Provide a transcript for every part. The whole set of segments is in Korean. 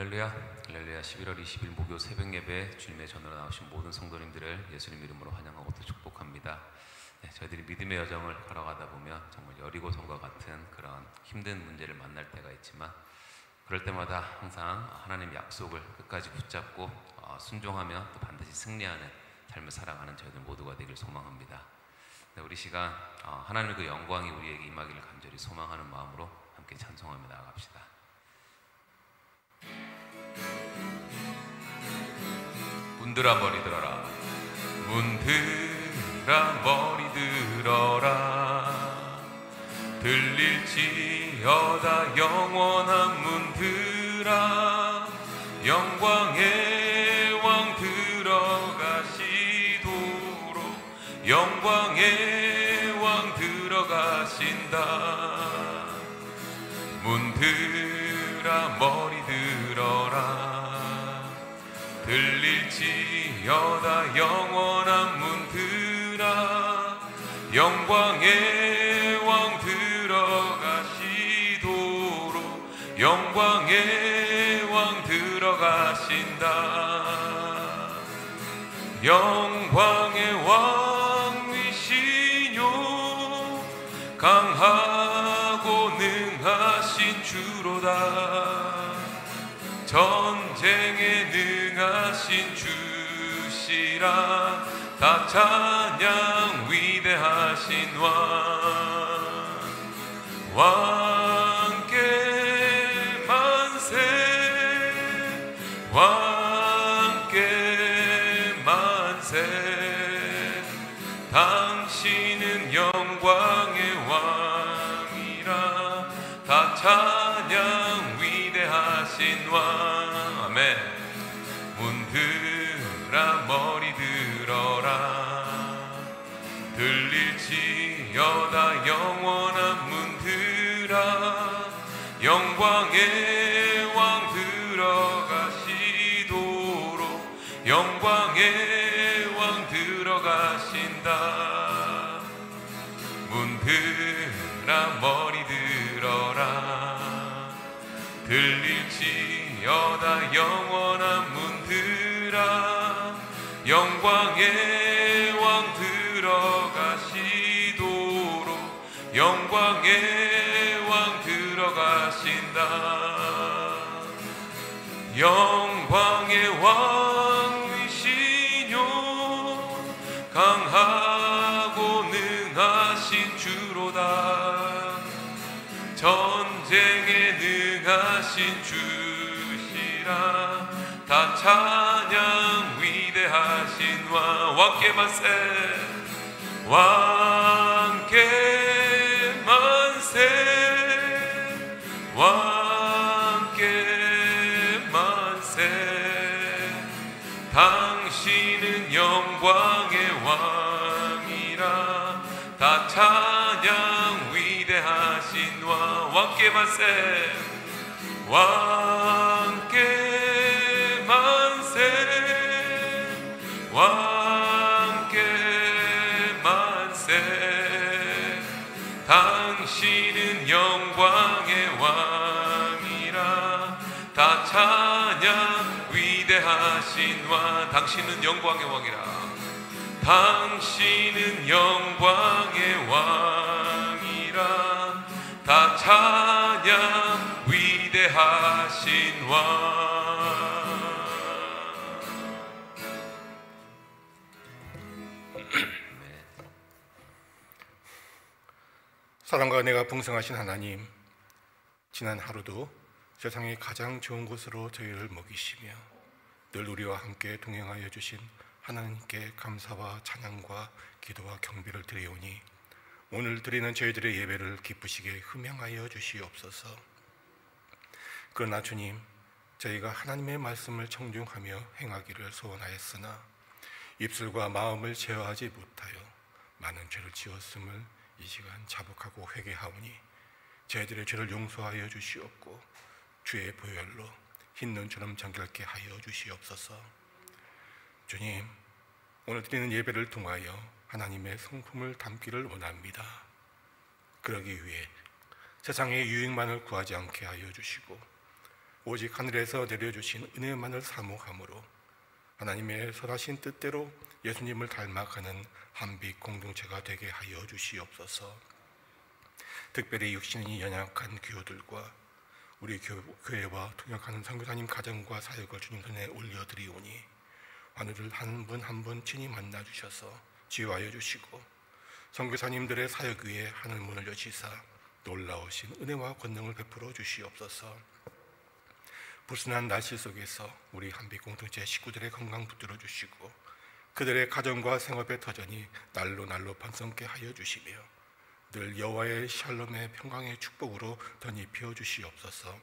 할렐루야, 할렐루야. 11월 20일 목요 새벽 예배 주님의 전으로 나오신 모든 성도님들을 예수님 이름으로 환영하고 또 축복합니다. 저희들이 믿음의 여정을 걸어가다 보면 정말 여리고성과 같은 그런 힘든 문제를 만날 때가 있지만 그럴 때마다 항상 하나님의 약속을 끝까지 붙잡고 순종하며 또 반드시 승리하는 삶을 살아가는 저희들 모두가 되길 소망합니다. 우리 시간 하나님의 그 영광이 우리에게 임하기를 간절히 소망하는 마음으로 함께 찬송하며 나아갑시다. 문들아 머리 들어라, 문들아 머리 들어라. 들릴지어다 영원한 문들아, 영광의 왕 들어가시도록 영광의 왕 들어가신다. 문들아 머리 들어라. 들릴지어다 영원한 문들아, 영광의 왕 들어가시도록 영광의 왕 들어가신다. 영광의 왕이시뇨, 강하고 능하신 주로다. 전쟁에 능하신 주시라. 다 찬양 위대하신 왕께 만세, 왕께 만세. 당신은 영광의 왕이라. 다 찬양 위대하신 왕. 아멘. 문들아 머리 들어라. 들릴지어다 영원한 문들아, 영광의 왕 들어가시도록 영광의 왕 들어가신다. 문들아 머리 들어라. 들릴지어다 영원한 문들아, 영광의 왕 들어가시도록 영광의 왕 들어가신다. 영광의 왕이시뇨, 강하고 능하신 주로다. 전쟁에 능하신 주시라. 다 찬양 위대하신 왕. 왕께 만세, 왕께 만세, 왕께 만세. 당신은 영광의 왕이라. 다 찬양 위대하신 왕. 왕께 만세, 왕께 만세, 왕께 만세. 당신은 영광의 왕이라. 다 찬양 위대하신 왕. 당신은 영광의 왕이라. 당신은 영광의 왕이라. 다 찬양 위대하신 왕. 사랑과 은혜가 풍성하신 하나님, 지난 하루도 세상의 가장 좋은 곳으로 저희를 먹이시며 늘 우리와 함께 동행하여 주신 하나님께 감사와 찬양과 기도와 경배를 드리오니 오늘 드리는 저희들의 예배를 기쁘시게 흠양하여 주시옵소서. 그러나 주님, 저희가 하나님의 말씀을 청중하며 행하기를 소원하였으나 입술과 마음을 제어하지 못하여 많은 죄를 지었음을 이 시간 자복하고 회개하오니 저희들의 죄를 용서하여 주시옵고 주의 보혈로 흰 눈처럼 정결케 하여 주시옵소서. 주님, 오늘 드리는 예배를 통하여 하나님의 성품을 담기를 원합니다. 그러기 위해 세상의 유익만을 구하지 않게 하여 주시고 오직 하늘에서 내려주신 은혜만을 사모함으로 하나님의 선하신 뜻대로 예수님을 닮아가는 한빛 공동체가 되게 하여 주시옵소서. 특별히 육신이 연약한 교우들과 우리 교회와 통역하는 선교사님 가정과 사역을 주님 손에 올려드리오니 하늘을 한 분 한 분 친히 만나 주셔서 지휘하여 주시고 선교사님들의 사역 위에 하늘 문을 여시사 놀라우신 은혜와 권능을 베풀어 주시옵소서. 불순한 날씨 속에서 우리 한빛 공동체 식구들의 건강 붙들어 주시고 그들의 가정과 생업의 터전이 날로 날로 번성케 하여 주시며 늘 여호와의 샬롬의 평강의 축복으로 덧입혀 주시옵소서.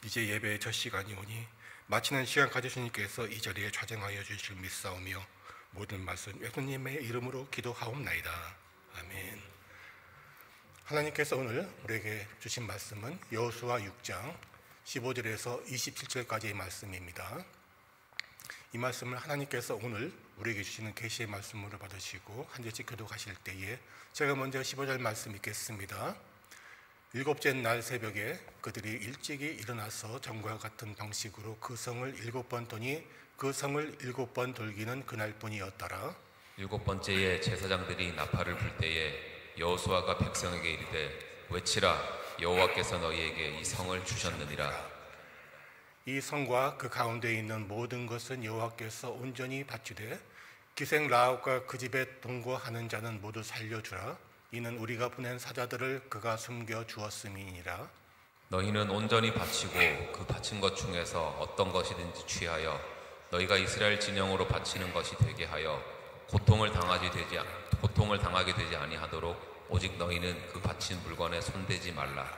이제 예배의 첫 시간이 오니 마치는 시간까지 주님께서 이 자리에 좌정하여 주실 믿사오며 모든 말씀 예수님의 이름으로 기도하옵나이다. 아멘. 하나님께서 오늘 우리에게 주신 말씀은 여호수아 6장 15절에서 27절까지의 말씀입니다. 이 말씀을 하나님께서 오늘 우리에게 주시는 계시의 말씀으로 받으시고 한 절씩 교독하실 때에 제가 먼저 15절 말씀 읽겠습니다. 일곱째 날 새벽에 그들이 일찍이 일어나서 전과 같은 방식으로 그 성을 7번 도니 그 성을 7번 돌기는 그날뿐이었더라. 7번째에 제사장들이 나팔을 불 때에 여호수아가 백성에게 이르되 외치라 여호와께서 너희에게 이 성을 주셨느니라. 이 성과 그 가운데 있는 모든 것은 여호와께서 온전히 바치되 기생 라합과 그 집에 동거하는 자는 모두 살려주라. 이는 우리가 보낸 사자들을 그가 숨겨 주었음이니라. 너희는 온전히 바치고 그 바친 것 중에서 어떤 것이든지 취하여 너희가 이스라엘 진영으로 바치는 것이 되게 하여 고통을 당하게 되지 아니하도록 오직 너희는 그 바친 물건에 손대지 말라.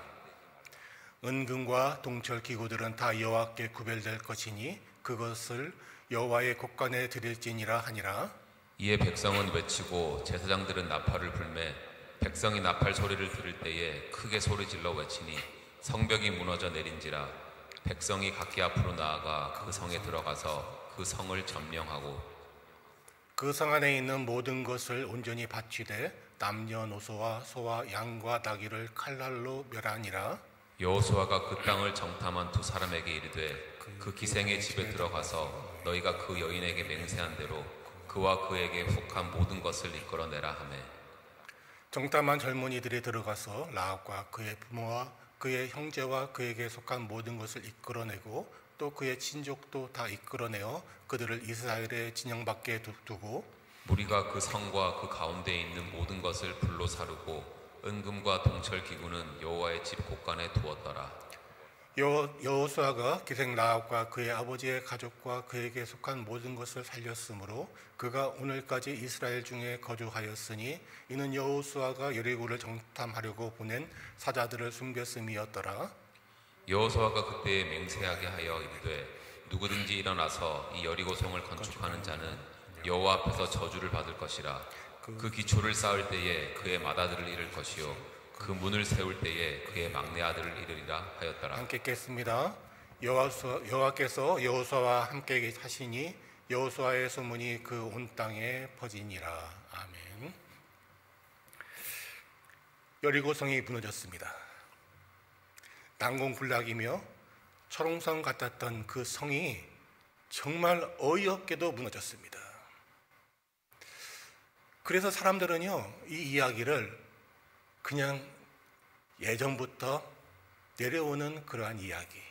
은금과 동철 기구들은 다 여호와께 구별될 것이니 그것을 여호와의 곳간에 드릴지니라 하니라. 이에 백성은 외치고 제사장들은 나팔을 불매 백성이 나팔 소리를 들을 때에 크게 소리질러 외치니 성벽이 무너져 내린지라. 백성이 각기 앞으로 나아가 그 성에 들어가서 그 성을 점령하고 그 성 안에 있는 모든 것을 온전히 바치되 남녀노소와 소와 양과 나귀를 칼날로 멸하니라. 여호수아가 그 땅을 정탐한 두 사람에게 이르되 그 기생의 집에 들어가서 너희가 그 여인에게 맹세한 대로 그와 그에게 속한 모든 것을 이끌어내라 하매 정탐한 젊은이들이 들어가서 라합과 그의 부모와 그의 형제와 그에게 속한 모든 것을 이끌어내고 또 그의 친족도 다 이끌어내어 그들을 이스라엘의 진영 밖에 두고 무리가 그 성과 그 가운데에 있는 모든 것을 불로 사르고 은금과 동철 기구는 여호와의 집 곳간에 두었더라. 여호수아가 기생 라합과 그의 아버지의 가족과 그에게 속한 모든 것을 살렸으므로 그가 오늘까지 이스라엘 중에 거주하였으니 이는 여호수아가 여리고를 정탐하려고 보낸 사자들을 숨겼음이었더라. 여호수아가 그때에 맹세하게 하여 이르되 누구든지 일어나서 이 여리고성을 건축하는 자는 여호와 앞에서 저주를 받을 것이라. 그 기초를 쌓을 때에 그의 맏아들을 잃을 것이요 그 문을 세울 때에 그의 막내 아들을 잃으리라 하였더라. 함께 읽겠습니다. 여호와께서 여호수아와 함께 하시니 여호수아의 소문이 그 온 땅에 퍼지니라. 아멘. 여리고성이 무너졌습니다. 난공불락이며 철옹성 같았던 그 성이 정말 어이없게도 무너졌습니다. 그래서 사람들은요, 이 이야기를 그냥 예전부터 내려오는 그러한 이야기,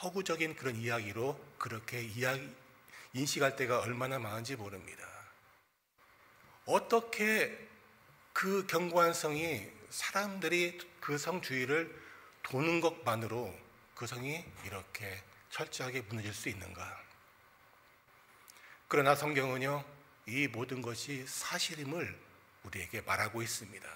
허구적인 그런 이야기로 그렇게 인식할 때가 얼마나 많은지 모릅니다. 어떻게 그 견고한 성이 사람들이 그 성 주위를 도는 것만으로 그 성이 이렇게 철저하게 무너질 수 있는가? 그러나 성경은요, 이 모든 것이 사실임을 우리에게 말하고 있습니다.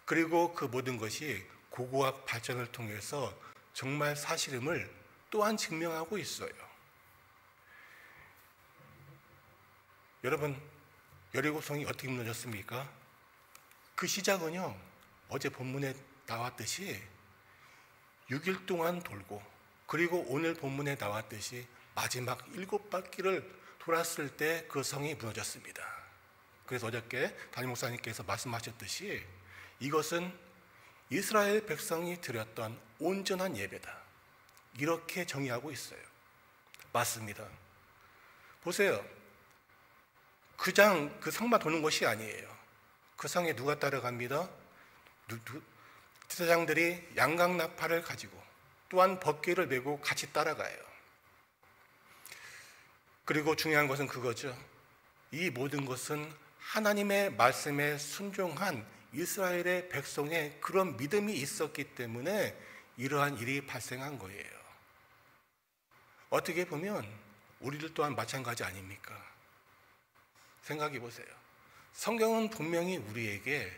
그리고 그 모든 것이 고고학 발전을 통해서 정말 사실임을 또한 증명하고 있어요. 여러분, 여리고성이 어떻게 무너졌습니까? 그 시작은요, 어제 본문에 나왔듯이 6일 동안 돌고, 그리고 오늘 본문에 나왔듯이 마지막 7바퀴를 돌았을 때 그 성이 무너졌습니다. 그래서 어저께 담임 목사님께서 말씀하셨듯이 이것은 이스라엘 백성이 드렸던 온전한 예배다. 이렇게 정의하고 있어요. 맞습니다. 보세요. 그 성만 도는 것이 아니에요. 그 성에 누가 따라갑니다? 제사장들이 양강나팔을 가지고 또한 법궤를 메고 같이 따라가요. 그리고 중요한 것은 그거죠. 이 모든 것은 하나님의 말씀에 순종한 이스라엘의 백성의 그런 믿음이 있었기 때문에 이러한 일이 발생한 거예요. 어떻게 보면 우리들 또한 마찬가지 아닙니까? 생각해 보세요. 성경은 분명히 우리에게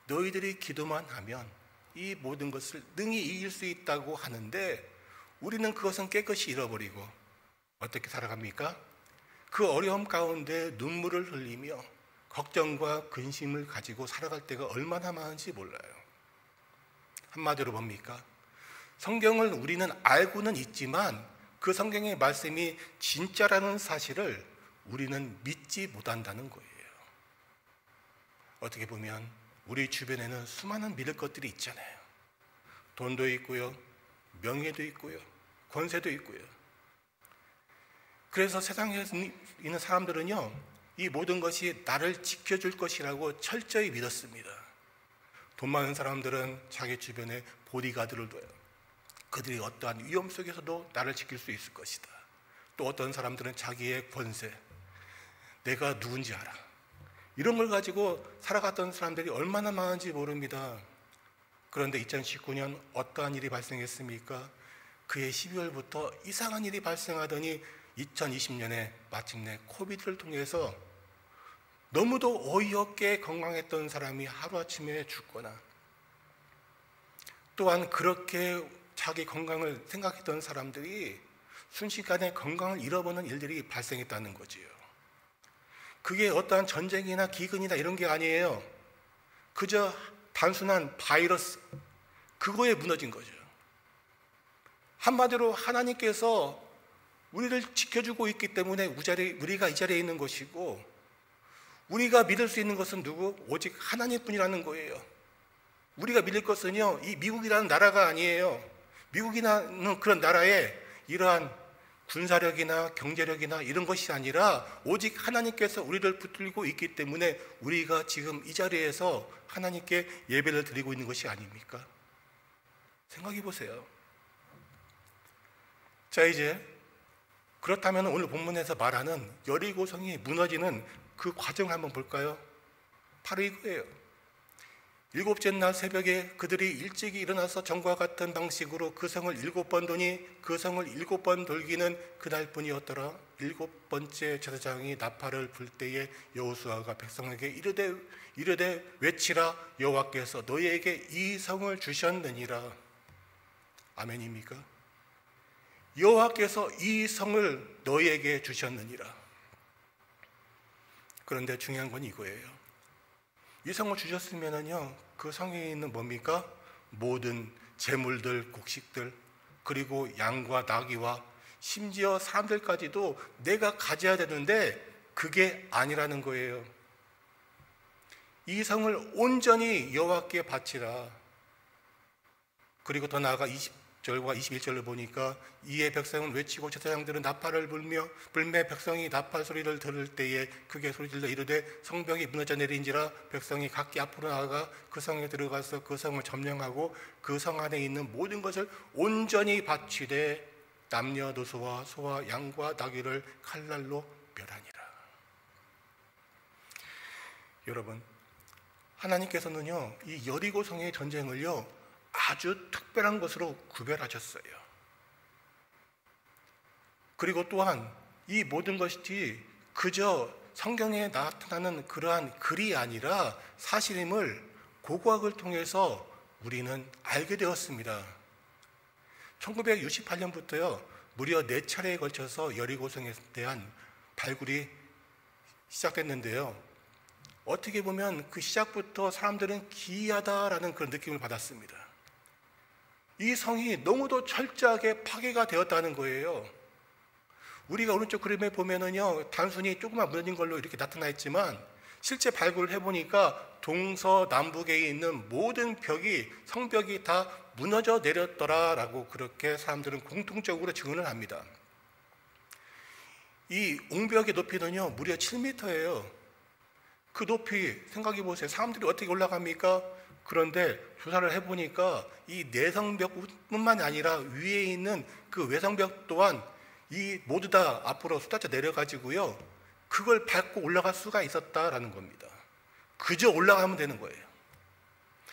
너희들이 기도만 하면 이 모든 것을 능히 이길 수 있다고 하는데 우리는 그것은 깨끗이 잃어버리고 어떻게 살아갑니까? 그 어려움 가운데 눈물을 흘리며 걱정과 근심을 가지고 살아갈 때가 얼마나 많은지 몰라요. 한마디로 뭡니까? 성경을 우리는 알고는 있지만 그 성경의 말씀이 진짜라는 사실을 우리는 믿지 못한다는 거예요. 어떻게 보면 우리 주변에는 수많은 믿을 것들이 있잖아요. 돈도 있고요, 명예도 있고요, 권세도 있고요. 그래서 세상에 있는 사람들은요, 이 모든 것이 나를 지켜줄 것이라고 철저히 믿었습니다. 돈 많은 사람들은 자기 주변에 보디가드를 둬요. 그들이 어떠한 위험 속에서도 나를 지킬 수 있을 것이다. 또 어떤 사람들은 자기의 권세, 내가 누군지 알아. 이런 걸 가지고 살아갔던 사람들이 얼마나 많은지 모릅니다. 그런데 2019년 어떠한 일이 발생했습니까? 그해 12월부터 이상한 일이 발생하더니 2020년에 마침내 코비드를 통해서 너무도 어이없게 건강했던 사람이 하루아침에 죽거나 또한 그렇게 자기 건강을 생각했던 사람들이 순식간에 건강을 잃어버리는 일들이 발생했다는 거지요. 그게 어떠한 전쟁이나 기근이나 이런 게 아니에요. 그저 단순한 바이러스, 그거에 무너진 거죠. 한마디로 하나님께서 우리를 지켜주고 있기 때문에 우리가 이 자리에 있는 것이고 우리가 믿을 수 있는 것은 누구? 오직 하나님뿐이라는 거예요. 우리가 믿을 것은요, 이 미국이라는 나라가 아니에요. 미국이라는 그런 나라에 이러한 군사력이나 경제력이나 이런 것이 아니라 오직 하나님께서 우리를 붙들고 있기 때문에 우리가 지금 이 자리에서 하나님께 예배를 드리고 있는 것이 아닙니까? 생각해 보세요. 자, 이제 그렇다면 오늘 본문에서 말하는 여리고성이 무너지는 그 과정을 한번 볼까요? 바로 이거예요. 일곱째 날 새벽에 그들이 일찍이 일어나서 전과 같은 방식으로 그 성을 7번 도니 그 성을 7번 돌기는 그날뿐이었더라. 7번째 제사장이 나팔을 불 때에 여호수아가 백성에게 이르되 외치라. 여호와께서 너희에게 이 성을 주셨느니라. 아멘입니까? 여호와께서 이 성을 너희에게 주셨느니라. 그런데 중요한 건 이거예요. 이 성을 주셨으면은요, 그 성에 있는 뭡니까? 모든 재물들, 곡식들, 그리고 양과 나귀와 심지어 사람들까지도 내가 가져야 되는데 그게 아니라는 거예요. 이 성을 온전히 여호와께 바치라. 그리고 더 나아가 20절과 21절을 보니까 이에 백성은 외치고 제사장들은 나팔을 불매 백성이 나팔 소리를 들을 때에 크게 소리질러 이르되 성벽이 무너져 내린지라. 백성이 각기 앞으로 나아가 그 성에 들어가서 그 성을 점령하고 그 성 안에 있는 모든 것을 온전히 바치되 남녀노소와 소와 양과 나귀를 칼날로 멸하니라. 여러분, 하나님께서는요, 이 여리고 성의 전쟁을요 아주 특별한 것으로 구별하셨어요. 그리고 또한 이 모든 것이 그저 성경에 나타나는 그러한 글이 아니라 사실임을 고고학을 통해서 우리는 알게 되었습니다. 1968년부터요 무려 4차례에 걸쳐서 여리고성에 대한 발굴이 시작됐는데요, 어떻게 보면 그 시작부터 사람들은 기이하다라는 그런 느낌을 받았습니다. 이 성이 너무도 철저하게 파괴가 되었다는 거예요. 우리가 오른쪽 그림에 보면은요, 단순히 조그만 무너진 걸로 이렇게 나타나 있지만 실제 발굴을 해보니까 동서남북에 있는 모든 벽이, 성벽이 다 무너져 내렸더라라고 그렇게 사람들은 공통적으로 증언을 합니다. 이 옹벽의 높이는요 무려 7m예요. 그 높이 생각해 보세요. 사람들이 어떻게 올라갑니까? 그런데 조사를 해보니까 이 내성벽뿐만 아니라 위에 있는 그 외성벽 또한 이 모두 다 앞으로 쏟아져 내려가지고요 그걸 밟고 올라갈 수가 있었다라는 겁니다. 그저 올라가면 되는 거예요.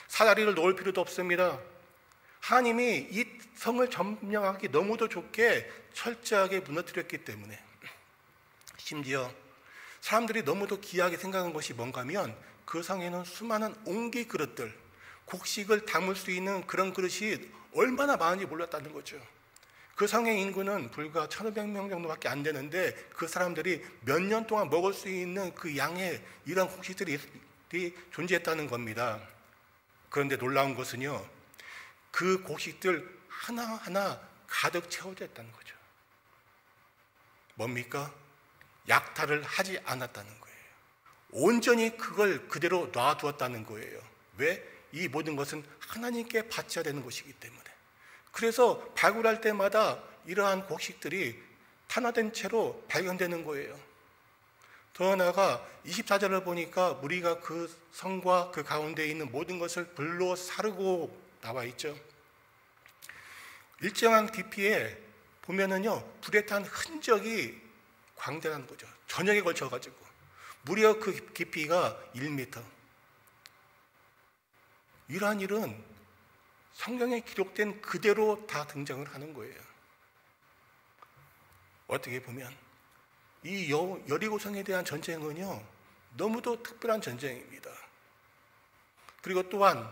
사다리를 놓을 필요도 없습니다. 하나님이 이 성을 점령하기 너무도 좋게 철저하게 무너뜨렸기 때문에, 심지어 사람들이 너무도 귀하게 생각한 것이 뭔가 하면 그 성에는 수많은 옹기 그릇들, 곡식을 담을 수 있는 그런 그릇이 얼마나 많은지 몰랐다는 거죠. 그 성의 인구는 불과 1,500명 정도밖에 안 되는데 그 사람들이 몇 년 동안 먹을 수 있는 그 양의 이런 곡식들이 존재했다는 겁니다. 그런데 놀라운 것은요, 그 곡식들 하나하나 가득 채워져 있다는 거죠. 뭡니까? 약탈을 하지 않았다는 거예요. 온전히 그걸 그대로 놔두었다는 거예요. 왜? 이 모든 것은 하나님께 바쳐야 되는 것이기 때문에. 그래서 발굴할 때마다 이러한 곡식들이 탄화된 채로 발견되는 거예요. 더 나아가 24절을 보니까 무리가 그 성과 그 가운데 있는 모든 것을 불로 사르고 나와 있죠. 일정한 깊이에 보면은요 불에 탄 흔적이 광대라는 거죠. 저녁에 걸쳐가지고 무려 그 깊이가 1m. 이러한 일은 성경에 기록된 그대로 다 등장을 하는 거예요. 어떻게 보면 이 여리고성에 대한 전쟁은요 너무도 특별한 전쟁입니다. 그리고 또한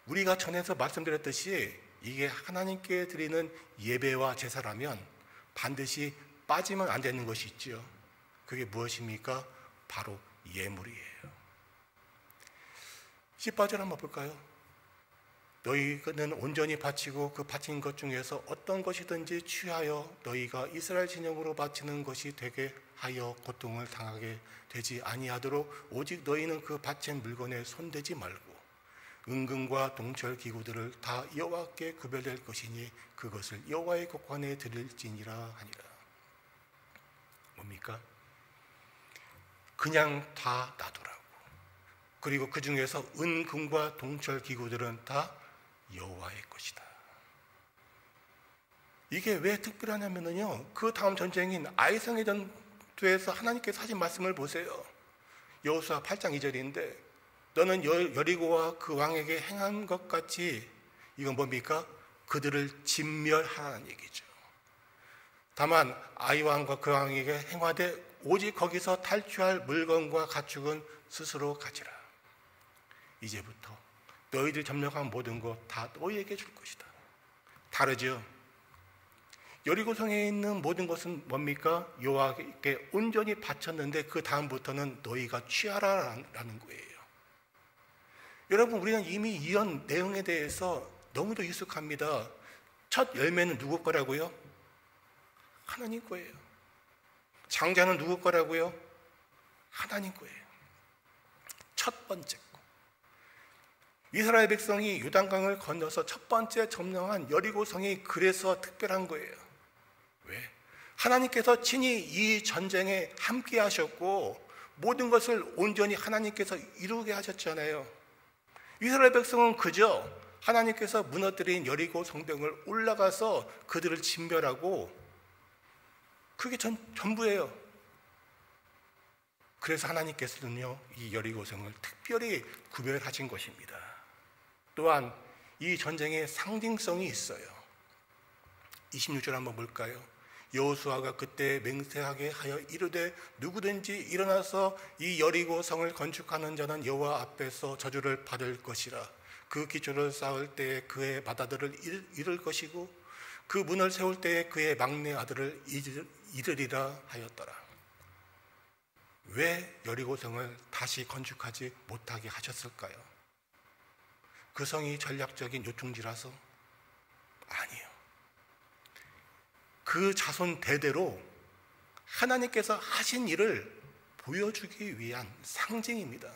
우리가 전에서 말씀드렸듯이 이게 하나님께 드리는 예배와 제사라면 반드시 빠지면 안 되는 것이 있죠. 그게 무엇입니까? 바로 예물이에요. 18절 한번 볼까요? 너희는 온전히 바치고 그 바친 것 중에서 어떤 것이든지 취하여 너희가 이스라엘 진영으로 바치는 것이 되게 하여 고통을 당하게 되지 아니하도록 오직 너희는 그 바친 물건에 손대지 말고 은금과 동철 기구들을 다 여호와께 구별될 것이니 그것을 여호와의 곳간에 드릴지니라 하니라. 뭡니까? 그냥 다 놔두라고. 그리고 그 중에서 은금과 동철 기구들은 다 여호와의 것이다. 이게 왜 특별하냐면요 그 다음 전쟁인 아이성의 전투에서 하나님께서 하신 말씀을 보세요. 여호수아 8장 2절인데 너는 여리고와 그 왕에게 행한 것 같이, 이건 뭡니까? 그들을 진멸하라는 얘기죠. 다만 아이 왕과 그 왕에게 행하되 오직 거기서 탈취할 물건과 가축은 스스로 가지라. 이제부터 너희들 점령한 모든 것 다 너희에게 줄 것이다. 다르죠? 여리고성에 있는 모든 것은 뭡니까? 여호와께 온전히 바쳤는데 그 다음부터는 너희가 취하라라는 거예요. 여러분 우리는 이미 이런 내용에 대해서 너무도 익숙합니다. 첫 열매는 누구 거라고요? 하나님 거예요. 장자는 누구 거라고요? 하나님 거예요. 첫 번째 거. 이스라엘 백성이 요단강을 건너서 첫 번째 점령한 여리고성이 그래서 특별한 거예요. 왜? 하나님께서 친히 이 전쟁에 함께 하셨고 모든 것을 온전히 하나님께서 이루게 하셨잖아요. 이스라엘 백성은 그저 하나님께서 무너뜨린 여리고 성벽을 올라가서 그들을 진멸하고 그게 전부예요. 그래서 하나님께서는요 이 여리고성을 특별히 구별하신 것입니다. 또한 이 전쟁에 상징성이 있어요. 26절 한번 볼까요? 여호수아가 그때 맹세하게 하여 이르되 누구든지 일어나서 이 여리고 성을 건축하는 자는 여호와 앞에서 저주를 받을 것이라. 그 기초를 쌓을 때에 그의 맏아들을 잃을 것이고 그 문을 세울 때에 그의 막내 아들을 잃으리라 하였더라. 왜 여리고 성을 다시 건축하지 못하게 하셨을까요? 그 성이 전략적인 요충지라서? 아니에요. 그 자손 대대로 하나님께서 하신 일을 보여주기 위한 상징입니다.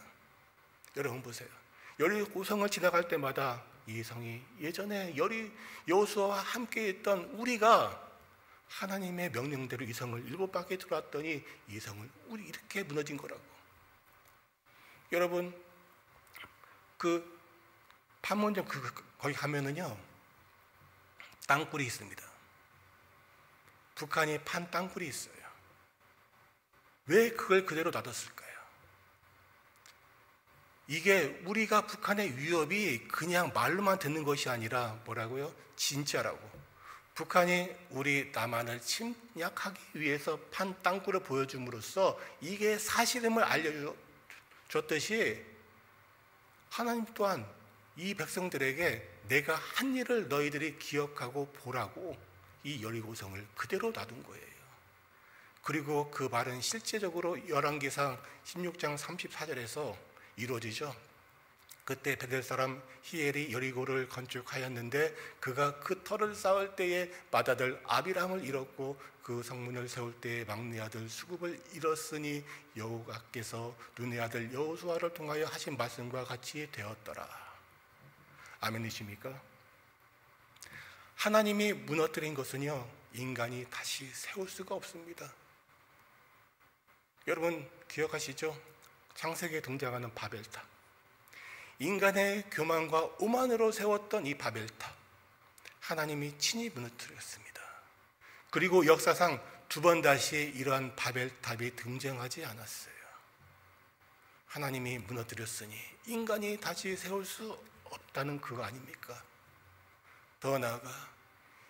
여러분 보세요. 여리고성을 지나갈 때마다 이 성이 예전에 여호수아와 함께 있던 우리가 하나님의 명령대로 이 성을 7바퀴 들어왔더니 이 성을 우리 이렇게 무너진 거라고. 여러분 그 판문점 거기 가면은요 땅굴이 있습니다. 북한이 판 땅굴이 있어요. 왜 그걸 그대로 놔뒀을까요? 이게 우리가 북한의 위협이 그냥 말로만 듣는 것이 아니라 뭐라고요? 진짜라고. 북한이 우리 남한을 침략하기 위해서 판 땅굴을 보여줌으로써 이게 사실임을 알려줬듯이 하나님 또한 이 백성들에게 내가 한 일을 너희들이 기억하고 보라고 이 여리고성을 그대로 놔둔 거예요. 그리고 그 말은 실제적으로 열왕기상 16장 34절에서 이루어지죠. 그때 베델 사람 히엘이 여리고를 건축하였는데 그가 그 터를 쌓을 때에 맏아들 아비람을 잃었고 그 성문을 세울 때에 막내 아들 수굽을 잃었으니 여호와께서 눈의 아들 여호수아를 통하여 하신 말씀과 같이 되었더라. 아멘이십니까? 하나님이 무너뜨린 것은요 인간이 다시 세울 수가 없습니다. 여러분 기억하시죠? 창세기에 등장하는 바벨탑. 인간의 교만과 오만으로 세웠던 이 바벨탑, 하나님이 친히 무너뜨렸습니다. 그리고 역사상 2번 다시 이러한 바벨탑이 등장하지 않았어요. 하나님이 무너뜨렸으니 인간이 다시 세울 수 없다는 그거 아닙니까? 더 나아가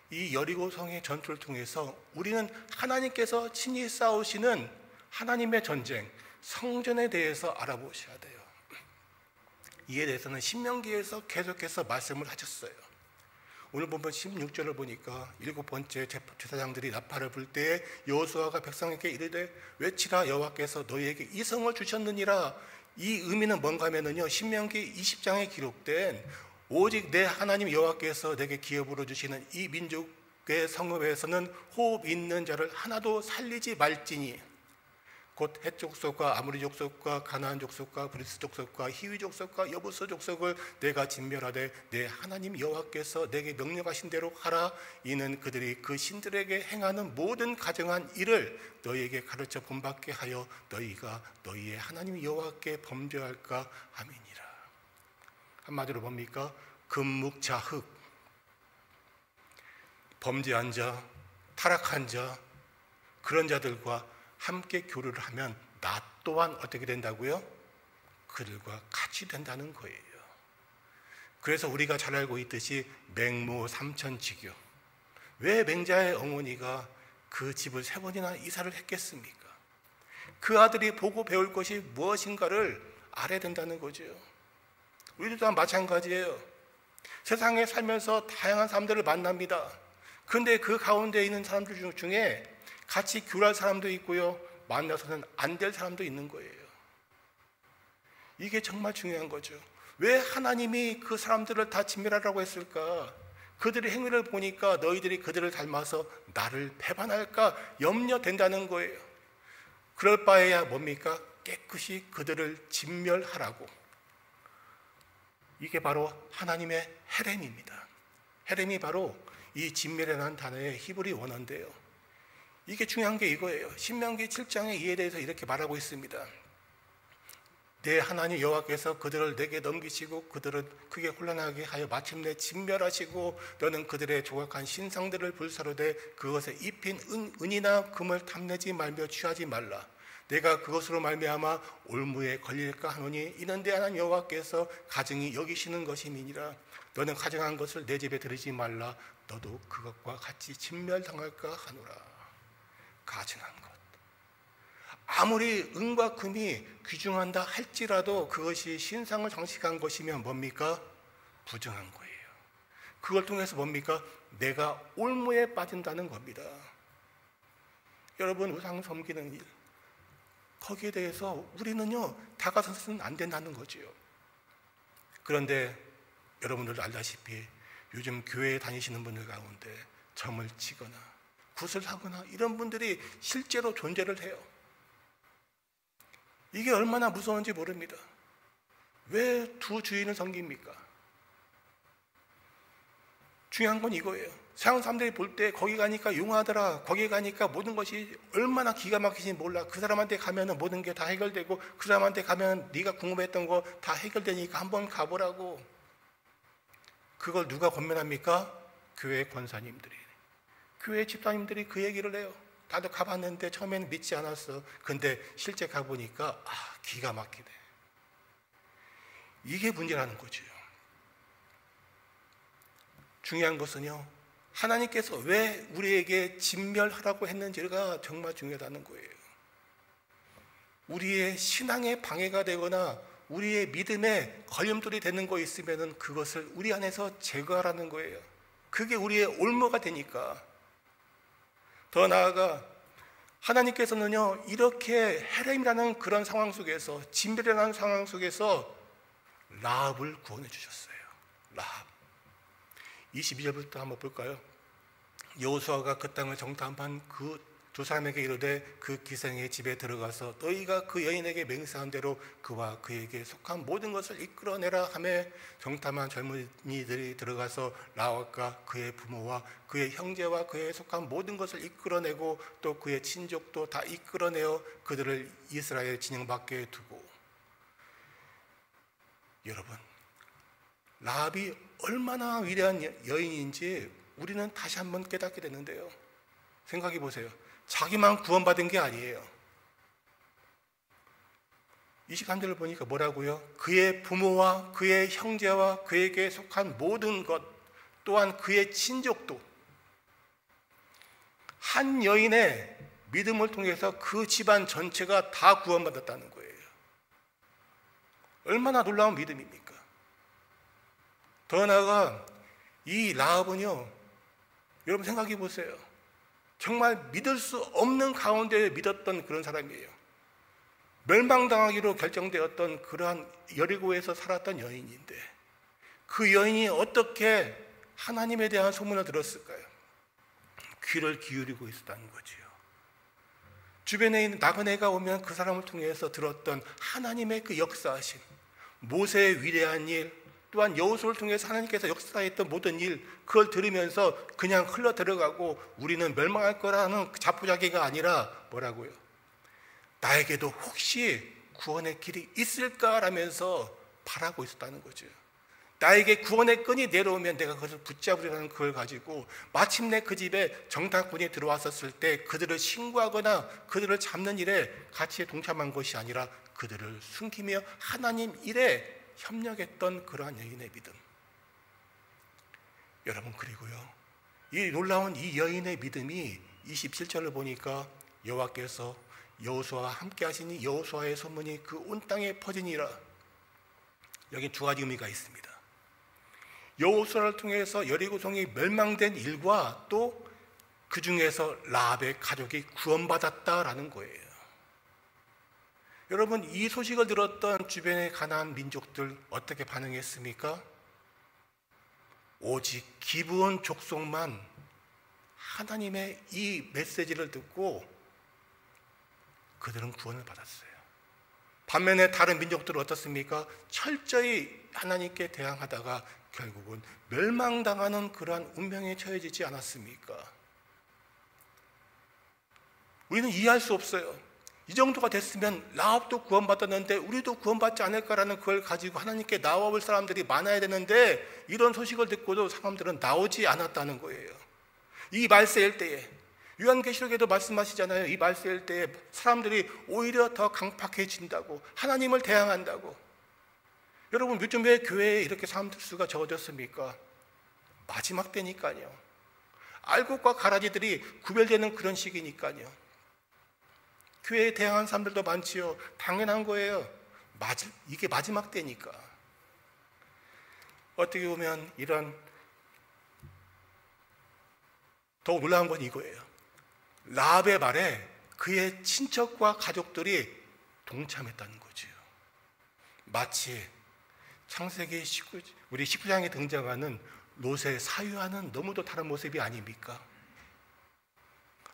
이 여리고성의 전투를 통해서 우리는 하나님께서 친히 싸우시는 하나님의 전쟁, 성전에 대해서 알아보셔야 돼요. 이에 대해서는 신명기에서 계속해서 말씀을 하셨어요. 오늘 본문 16절을 보니까 7번째 제사장들이 나팔을 불 때에 여호수아가 백성에게 이르되 외치라 여호와께서 너희에게 이 성을 주셨느니라. 이 의미는 뭔가 하면은요 신명기 20장에 기록된 오직 내 하나님 여호와께서 내게 기업으로 주시는 이 민족의 성읍에서는 호흡 있는 자를 하나도 살리지 말지니 곧 헷 족속과 아모리 족속과 가나안 족속과 브리스 족속과 히위 족속과 여부스 족속을 내가 진멸하되 내 하나님 여호와께서 내게 명령하신 대로 하라. 이는 그들이 그 신들에게 행하는 모든 가증한 일을 너희에게 가르쳐 본받게 하여 너희가 너희의 하나님 여호와께 범죄할까 함이니라. 한마디로 뭡니까? 금묵자흑, 범죄한 자, 타락한 자, 그런 자들과 함께 교류를 하면 나 또한 어떻게 된다고요? 그들과 같이 된다는 거예요. 그래서 우리가 잘 알고 있듯이 맹모 삼천지교. 왜 맹자의 어머니가 그 집을 3번이나 이사를 했겠습니까? 그 아들이 보고 배울 것이 무엇인가를 알아야 된다는 거죠. 우리도 다 마찬가지예요. 세상에 살면서 다양한 사람들을 만납니다. 그런데 그 가운데 있는 사람들 중에 같이 교류할 사람도 있고요, 만나서는 안 될 사람도 있는 거예요. 이게 정말 중요한 거죠. 왜 하나님이 그 사람들을 다 진멸하라고 했을까? 그들의 행위를 보니까 너희들이 그들을 닮아서 나를 배반할까 염려된다는 거예요. 그럴 바에야 뭡니까? 깨끗이 그들을 진멸하라고. 이게 바로 하나님의 헤렘입니다. 헤렘이 바로 이 진멸이라는 단어의 히브리 원어인데요, 이게 중요한 게 이거예요. 신명기 7장에 이에 대해서 이렇게 말하고 있습니다. 내 하나님 여호와께서 그들을 내게 넘기시고 그들은 크게 혼란하게 하여 마침내 진멸하시고 너는 그들의 조각한 신상들을 불사르되 그것에 입힌 은이나 금을 탐내지 말며 취하지 말라. 내가 그것으로 말미암아 올무에 걸릴까 하노니 이는 내 하나님 여호와께서 가증히 여기시는 것임이니라. 너는 가증한 것을 내 집에 들이지 말라. 너도 그것과 같이 진멸당할까 하노라. 가증한 것, 아무리 은과 금이 귀중한다 할지라도 그것이 신상을 장식한 것이면 뭡니까? 부정한 거예요. 그걸 통해서 뭡니까? 내가 올무에 빠진다는 겁니다. 여러분, 우상 섬기는 일, 거기에 대해서 우리는요 다가서서는 안 된다는 거지요. 그런데 여러분들도 알다시피 요즘 교회에 다니시는 분들 가운데 점을 치거나 굿을 하거나 이런 분들이 실제로 존재를 해요. 이게 얼마나 무서운지 모릅니다. 왜 두 주인을 섬깁니까? 중요한 건 이거예요. 세상 사람들이 볼 때 거기 가니까 용하더라, 거기 가니까 모든 것이 얼마나 기가 막히신지 몰라, 그 사람한테 가면 모든 게 다 해결되고, 그 사람한테 가면 네가 궁금했던 거 다 해결되니까 한번 가보라고. 그걸 누가 권면합니까? 교회 권사님들이, 교회 집사님들이 그 얘기를 해요. 나도 가봤는데 처음에는 믿지 않았어. 근데 실제 가보니까 기가 막히대. 이게 문제라는 거죠. 중요한 것은요, 하나님께서 왜 우리에게 진멸하라고 했는지가 정말 중요하다는 거예요. 우리의 신앙에 방해가 되거나 우리의 믿음에 걸림돌이 되는 거 있으면 그것을 우리 안에서 제거하라는 거예요. 그게 우리의 올무가 되니까. 더 나아가 하나님께서는요, 이렇게 헤렘이라는 그런 상황 속에서, 진멸이라는 상황 속에서 라합을 구원해 주셨어요. 라합. 22절부터 한번 볼까요? 여호수아가 그 땅을 정탐한 그 두 사람에게 이르되 그 기생의 집에 들어가서 너희가 그 여인에게 맹세한 대로 그와 그에게 속한 모든 것을 이끌어내라 하며, 정탐한 젊은이들이 들어가서 라합과 그의 부모와 그의 형제와 그에 속한 모든 것을 이끌어내고 또 그의 친족도 다 이끌어내어 그들을 이스라엘 진영 밖에 두고. 여러분, 라합이 얼마나 위대한 여인인지 우리는 다시 한번 깨닫게 되는데요. 생각해 보세요. 자기만 구원받은 게 아니에요. 23절을 보니까 뭐라고요? 그의 부모와 그의 형제와 그에게 속한 모든 것, 또한 그의 친족도. 한 여인의 믿음을 통해서 그 집안 전체가 다 구원받았다는 거예요. 얼마나 놀라운 믿음입니까? 더 나아가 이 라합은요, 여러분 생각해 보세요. 정말 믿을 수 없는 가운데 믿었던 그런 사람이에요. 멸망당하기로 결정되었던 그러한 여리고에서 살았던 여인인데, 그 여인이 어떻게 하나님에 대한 소문을 들었을까요? 귀를 기울이고 있었다는 거지요. 주변에 있는 나그네가 오면 그 사람을 통해서 들었던 하나님의 그 역사하심, 모세의 위대한 일, 또한 여호수아를 통해서 하나님께서 역사했던 모든 일, 그걸 들으면서 그냥 흘러 들어가고 우리는 멸망할 거라는 자포자기가 아니라 뭐라고요? 나에게도 혹시 구원의 길이 있을까라면서 바라고 있었다는 거죠. 나에게 구원의 끈이 내려오면 내가 그것을 붙잡으려는 그걸 가지고 마침내 그 집에 정탐꾼이 들어왔었을 때 그들을 신고하거나 그들을 잡는 일에 같이 동참한 것이 아니라 그들을 숨기며 하나님 일에 협력했던 그러한 여인의 믿음. 여러분, 그리고요, 이 놀라운 이 여인의 믿음이 27절을 보니까 여호와께서 여호수아와 함께 하시니 여호수아의 소문이 그 온 땅에 퍼지니라. 여기 두 가지 의미가 있습니다. 여호수아를 통해서 여리고성이 멸망된 일과 또 그 중에서 라합의 가족이 구원받았다라는 거예요. 여러분, 이 소식을 들었던 주변의 가나안 민족들 어떻게 반응했습니까? 오직 기브온 족속만 하나님의 이 메시지를 듣고 그들은 구원을 받았어요. 반면에 다른 민족들은 어떻습니까? 철저히 하나님께 대항하다가 결국은 멸망당하는 그러한 운명에 처해지지 않았습니까? 우리는 이해할 수 없어요. 이 정도가 됐으면 라합도 구원받았는데 우리도 구원받지 않을까라는 그걸 가지고 하나님께 나와볼 사람들이 많아야 되는데, 이런 소식을 듣고도 사람들은 나오지 않았다는 거예요. 이 말세일 때에, 요한계시록에도 말씀하시잖아요. 이 말세일 때에 사람들이 오히려 더 강팍해진다고, 하나님을 대항한다고. 여러분, 요즘 왜 교회에 이렇게 사람들 수가 적어졌습니까? 마지막 때니까요. 알곡과 가라지들이 구별되는 그런 시기니까요. 교회에 대항한 사람들도 많지요. 당연한 거예요. 이게 마지막 때니까. 어떻게 보면 이런 더 놀라운 건 이거예요. 라합의 말에 그의 친척과 가족들이 동참했다는 거죠. 마치 창세기 우리 19장에 등장하는 롯의 사유와는 너무도 다른 모습이 아닙니까?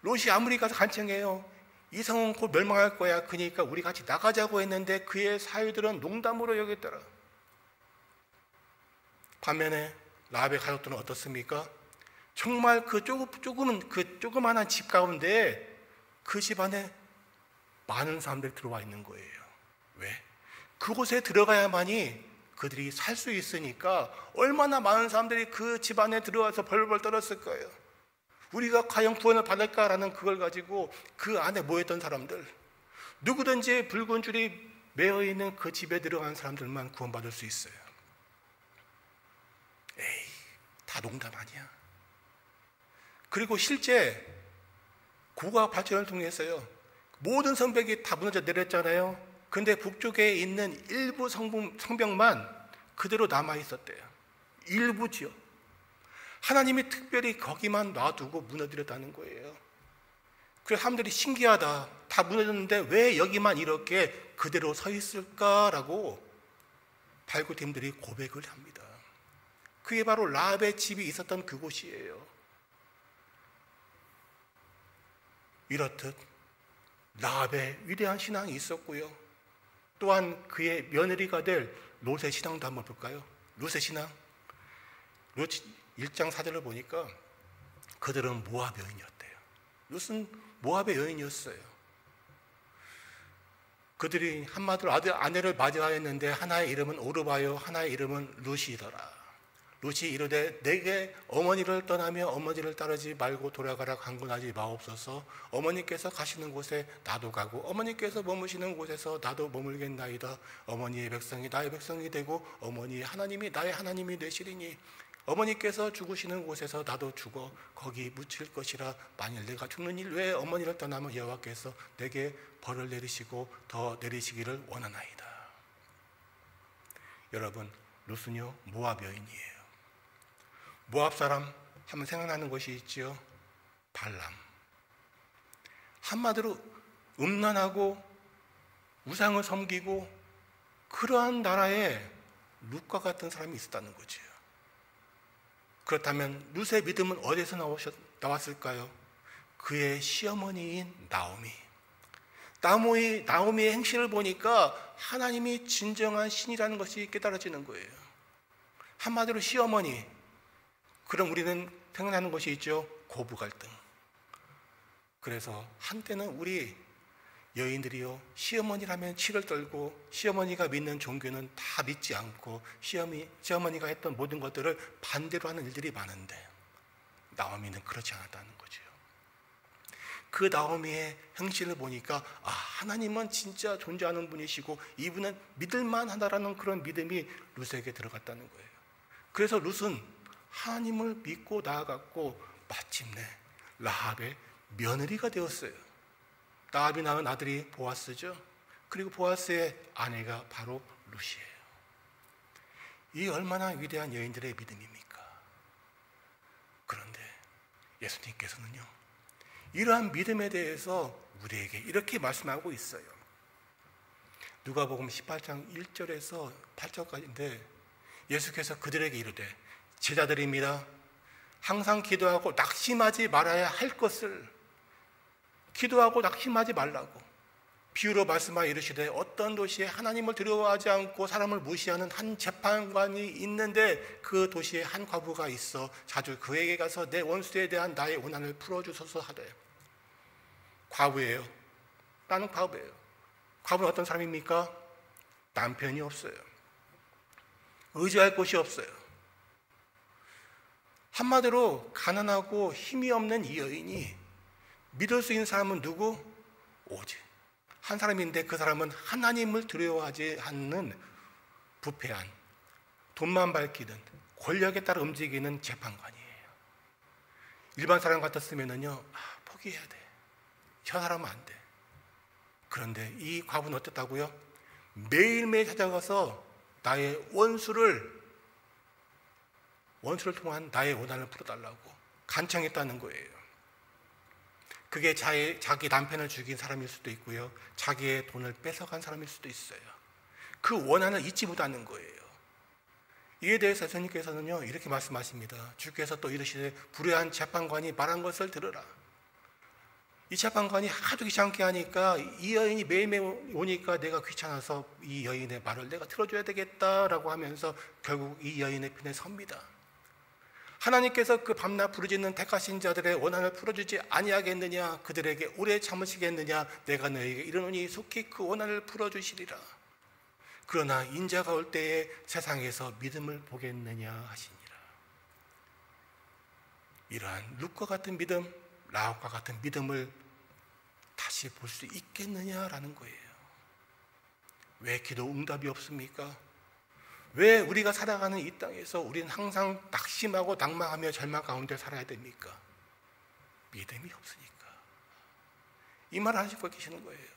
롯이 아무리 가서 간청해요. 이 성은 곧 멸망할 거야. 그러니까 우리 같이 나가자고 했는데 그의 사위들은 농담으로 여겼더라. 반면에 라합의 가족들은 어떻습니까? 정말 그 조그만한 집 가운데 그 집 안에 많은 사람들이 들어와 있는 거예요. 왜? 그곳에 들어가야만이 그들이 살 수 있으니까 얼마나 많은 사람들이 그 집 안에 들어와서 벌벌 떨었을 거예요. 우리가 과연 구원을 받을까라는 그걸 가지고 그 안에 모였던 사람들, 누구든지 붉은 줄이 매어 있는 그 집에 들어간 사람들만 구원받을 수 있어요. 에이, 다 농담 아니야. 그리고 실제 고고학 발전을 통해서요, 모든 성벽이 다 무너져 내렸잖아요. 근데 북쪽에 있는 일부 성벽만 그대로 남아 있었대요. 일부지요. 하나님이 특별히 거기만 놔두고 무너뜨렸다는 거예요. 그래서 사람들이 신기하다, 다 무너졌는데 왜 여기만 이렇게 그대로 서 있을까라고 발굴팀들이 고백을 합니다. 그게 바로 라합의 집이 있었던 그곳이에요. 이렇듯 라합의 위대한 신앙이 있었고요, 또한 그의 며느리가 될 롯의 신앙도 한번 볼까요? 롯의 신앙, 롯 1장 4절을 보니까 그들은 모압 여인이었대요. 롯은 모압의 여인이었어요. 그들이 한마디로 아내를 맞이하였는데 하나의 이름은 오르바요, 하나의 이름은 룻이더라. 룻이 이르되 내게 어머니를 떠나며 어머니를 따르지 말고 돌아가라 강권하지 마옵소서. 어머니께서 가시는 곳에 나도 가고 어머니께서 머무시는 곳에서 나도 머물겠나이다. 어머니의 백성이 나의 백성이 되고 어머니의 하나님이 나의 하나님이 되시리니 어머니께서 죽으시는 곳에서 나도 죽어 거기 묻힐 것이라. 만일 내가 죽는 일 외에 어머니를 떠나면 여호와께서 내게 벌을 내리시고 더 내리시기를 원하나이다. 여러분, 룻은요 모압 여인이에요. 모압 사람 하면 생각나는 것이 있지요. 발람. 한마디로 음란하고 우상을 섬기고 그러한 나라에 룻과 같은 사람이 있었다는 거지요. 그렇다면 룻의 믿음은 어디서 나왔을까요? 그의 시어머니인 나오미의 행실을 보니까 하나님이 진정한 신이라는 것이 깨달아지는 거예요. 한마디로 시어머니. 그럼 우리는 생각나는 것이 있죠. 고부 갈등. 그래서 한때는 우리 여인들이요, 시어머니라면 치를 떨고 시어머니가 믿는 종교는 다 믿지 않고 시어머니가 했던 모든 것들을 반대로 하는 일들이 많은데 나오미는 그렇지 않았다는 거죠. 그 나오미의 행실을 보니까 하나님은 진짜 존재하는 분이시고 이분은 믿을만 하다라는 그런 믿음이 룻에게 들어갔다는 거예요. 그래서 룻은 하나님을 믿고 나아갔고 마침내 라합의 며느리가 되었어요. 라합이 낳은 아들이 보아스죠. 그리고 보아스의 아내가 바로 룻이에요. 이 얼마나 위대한 여인들의 믿음입니까? 그런데 예수님께서는요, 이러한 믿음에 대해서 우리에게 이렇게 말씀하고 있어요. 누가복음 18장 1절에서 8절까지인데 예수께서 그들에게 이르되 제자들입니다. 항상 기도하고 낙심하지 말아야 할 것을 기도하고 낙심하지 말라고 비유로 말씀하여 이르시되 어떤 도시에 하나님을 두려워하지 않고 사람을 무시하는 한 재판관이 있는데 그 도시에 한 과부가 있어 자주 그에게 가서 내 원수에 대한 나의 원한을 풀어주소서 하되. 과부예요. 나는 과부예요. 과부는 어떤 사람입니까? 남편이 없어요. 의지할 곳이 없어요. 한마디로 가난하고 힘이 없는 이 여인이 믿을 수 있는 사람은 누구? 오직 한 사람인데 그 사람은 하나님을 두려워하지 않는 부패한, 돈만 밝히는, 권력에 따라 움직이는 재판관이에요. 일반 사람 같았으면요, 포기해야 돼. 저 사람은 안 돼. 그런데 이 과부는 어땠다고요? 매일매일 찾아가서 나의 원수를 통한 나의 원한을 풀어달라고 간청했다는 거예요. 그게 자기 남편을 죽인 사람일 수도 있고요, 자기의 돈을 뺏어간 사람일 수도 있어요. 그 원한을 잊지 못하는 거예요. 이에 대해서 예수님께서는요 이렇게 말씀하십니다. 주께서 또 이르시되 불의한 재판관이 말한 것을 들으라. 2차 방관이 하도 귀찮게 하니까 이 여인이 매일매일 오니까 내가 귀찮아서 이 여인의 말을 내가 들어줘야 되겠다라고 하면서 결국 이 여인의 편에 섭니다. 하나님께서 그 밤낮 부르짖는 택하신 자들의 원한을 풀어주지 아니하겠느냐, 그들에게 오래 참으시겠느냐, 내가 너에게 이르노니 속히 그 원한을 풀어주시리라. 그러나 인자가 올 때에 세상에서 믿음을 보겠느냐 하시니라. 이러한 룻과 같은 믿음, 라합과 같은 믿음을 다시 볼 수 있겠느냐라는 거예요. 왜 기도 응답이 없습니까? 왜 우리가 살아가는 이 땅에서 우리는 항상 낙심하고 낭망하며 절망 가운데 살아야 됩니까? 믿음이 없으니까. 이 말을 하시고 계시는 거예요.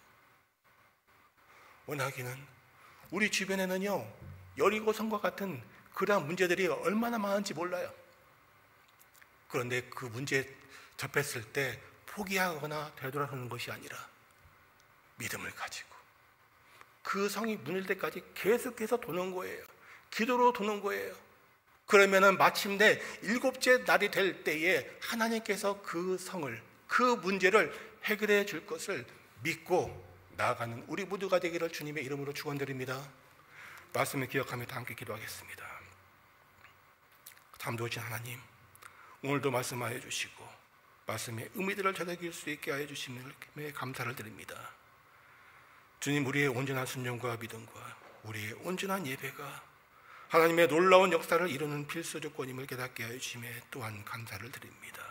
워낙에는 우리 주변에는요, 여리고성과 같은 그러한 문제들이 얼마나 많은지 몰라요. 그런데 그 문제에 접했을 때 포기하거나 되돌아서는 것이 아니라 믿음을 가지고 그 성이 무너질 때까지 계속해서 도는 거예요. 기도로 도는 거예요. 그러면은 마침내 7째 날이 될 때에 하나님께서 그 성을, 그 문제를 해결해 줄 것을 믿고 나아가는 우리 모두가 되기를 주님의 이름으로 축원드립니다. 말씀을 기억하며 다 함께 기도하겠습니다. 참 좋으신 하나님, 오늘도 말씀하여 주시고 말씀의 의미들을 되새길 수 있게 하여 주심에 감사를 드립니다. 주님, 우리의 온전한 순종과 믿음과 우리의 온전한 예배가 하나님의 놀라운 역사를 이루는 필수 조건임을 깨닫게 하여 주심에 또한 감사를 드립니다.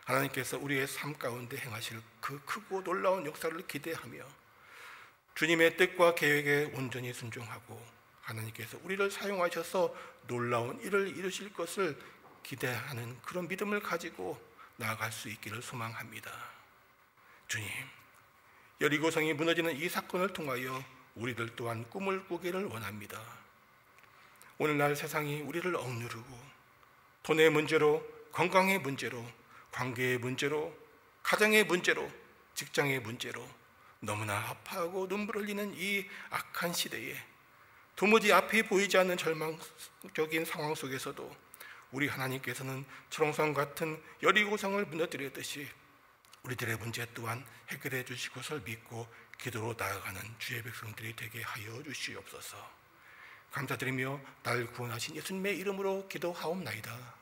하나님께서 우리의 삶 가운데 행하실 그 크고 놀라운 역사를 기대하며 주님의 뜻과 계획에 온전히 순종하고 하나님께서 우리를 사용하셔서 놀라운 일을 이루실 것을 기대하는 그런 믿음을 가지고 나아갈 수 있기를 소망합니다. 주님, 여리고성이 무너지는 이 사건을 통하여 우리들 또한 꿈을 꾸기를 원합니다. 오늘날 세상이 우리를 억누르고 돈의 문제로, 건강의 문제로, 관계의 문제로, 가정의 문제로, 직장의 문제로 너무나 아파하고 눈물 흘리는 이 악한 시대에 도무지 앞이 보이지 않는 절망적인 상황 속에서도 우리 하나님께서는 철옹성 같은 여리고성을 무너뜨렸듯이 우리들의 문제 또한 해결해 주실 것을 믿고 기도로 나아가는 주의 백성들이 되게 하여 주시옵소서. 감사드리며 날 구원하신 예수님의 이름으로 기도하옵나이다.